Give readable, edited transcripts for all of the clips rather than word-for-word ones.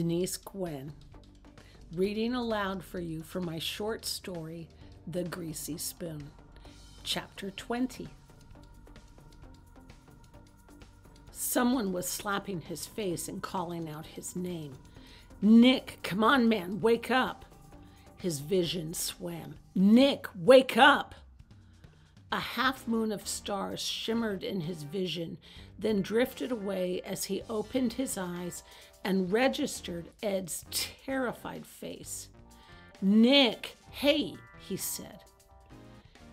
Denise Gwen, reading aloud for you from my short story, The Greasy Spoon, Chapter 20. Someone was slapping his face and calling out his name. "Nick, come on, man, wake up." His vision swam. "Nick, wake up!" A half moon of stars shimmered in his vision, then drifted away as he opened his eyes and registered Ed's terrified face. "Nick, hey," he said.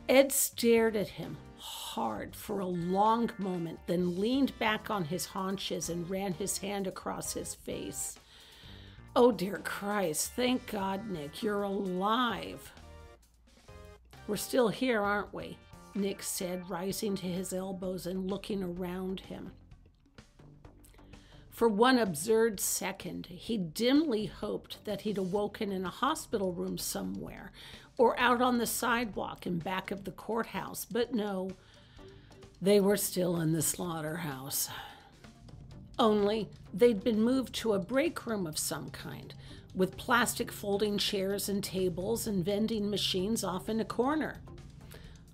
Ed stared at him hard for a long moment, then leaned back on his haunches and ran his hand across his face. "Oh, dear Christ, thank God, Nick, you're alive." "We're still here, aren't we?" Nick said, rising to his elbows and looking around him. For one absurd second, he dimly hoped that he'd awoken in a hospital room somewhere or out on the sidewalk in back of the courthouse, but no, they were still in the slaughterhouse. Only they'd been moved to a break room of some kind, with plastic folding chairs and tables and vending machines off in a corner.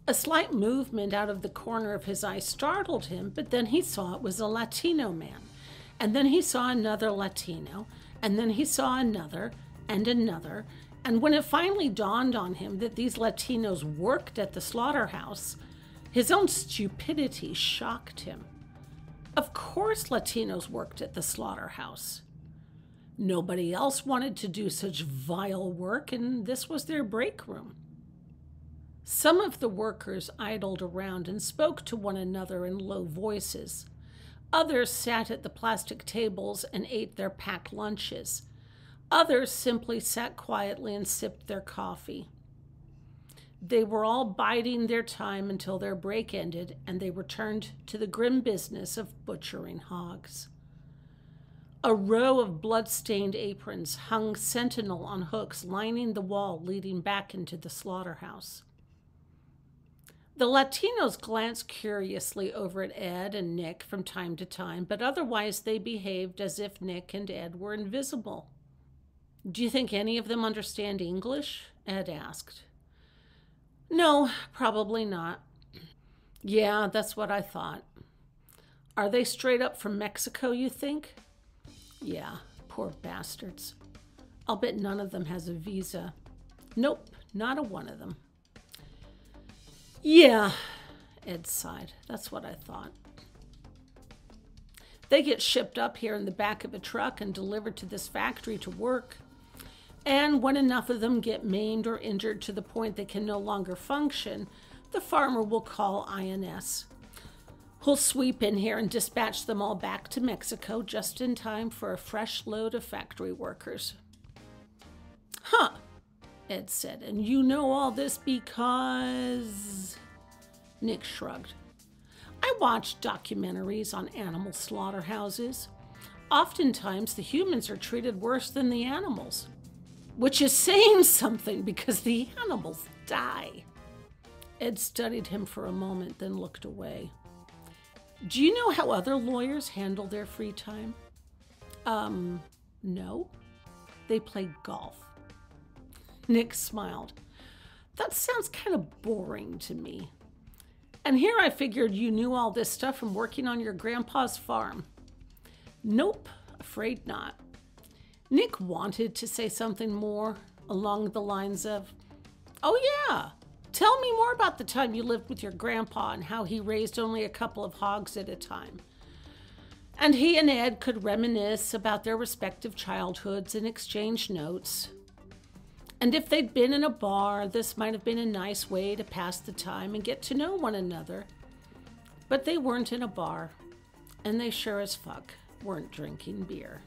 A slight movement out of the corner of his eye startled him, but then he saw it was a Latino man. And then he saw another Latino, and then he saw another, and another, and when it finally dawned on him that these Latinos worked at the slaughterhouse, his own stupidity shocked him. Of course Latinos worked at the slaughterhouse. Nobody else wanted to do such vile work, and this was their break room. Some of the workers idled around and spoke to one another in low voices. Others sat at the plastic tables and ate their packed lunches. Others simply sat quietly and sipped their coffee. They were all biding their time until their break ended and they returned to the grim business of butchering hogs. A row of blood-stained aprons hung sentinel on hooks lining the wall leading back into the slaughterhouse. The Latinos glanced curiously over at Ed and Nick from time to time, but otherwise they behaved as if Nick and Ed were invisible. "Do you think any of them understand English?" Ed asked. "No, probably not." "Yeah, that's what I thought." "Are they straight up from Mexico, you think?" "Yeah, poor bastards. I'll bet none of them has a visa." "Nope, not a one of them." "Yeah," Ed sighed. "That's what I thought." "They get shipped up here in the back of a truck and delivered to this factory to work. And when enough of them get maimed or injured to the point they can no longer function, the farmer will call INS. Who'll sweep in here and dispatch them all back to Mexico just in time for a fresh load of factory workers." "Huh," Ed said, "and you know all this because—" Nick shrugged. "I watch documentaries on animal slaughterhouses. Oftentimes the humans are treated worse than the animals, which is saying something because the animals die." Ed studied him for a moment, then looked away. "Do you know how other lawyers handle their free time?" No. They play golf." Nick smiled. "That sounds kind of boring to me. And here I figured you knew all this stuff from working on your grandpa's farm." "Nope, afraid not." Nick wanted to say something more along the lines of, "Oh yeah, tell me more about the time you lived with your grandpa and how he raised only a couple of hogs at a time." And he and Ed could reminisce about their respective childhoods and exchange notes. And if they'd been in a bar, this might have been a nice way to pass the time and get to know one another. But they weren't in a bar, and they sure as fuck weren't drinking beer.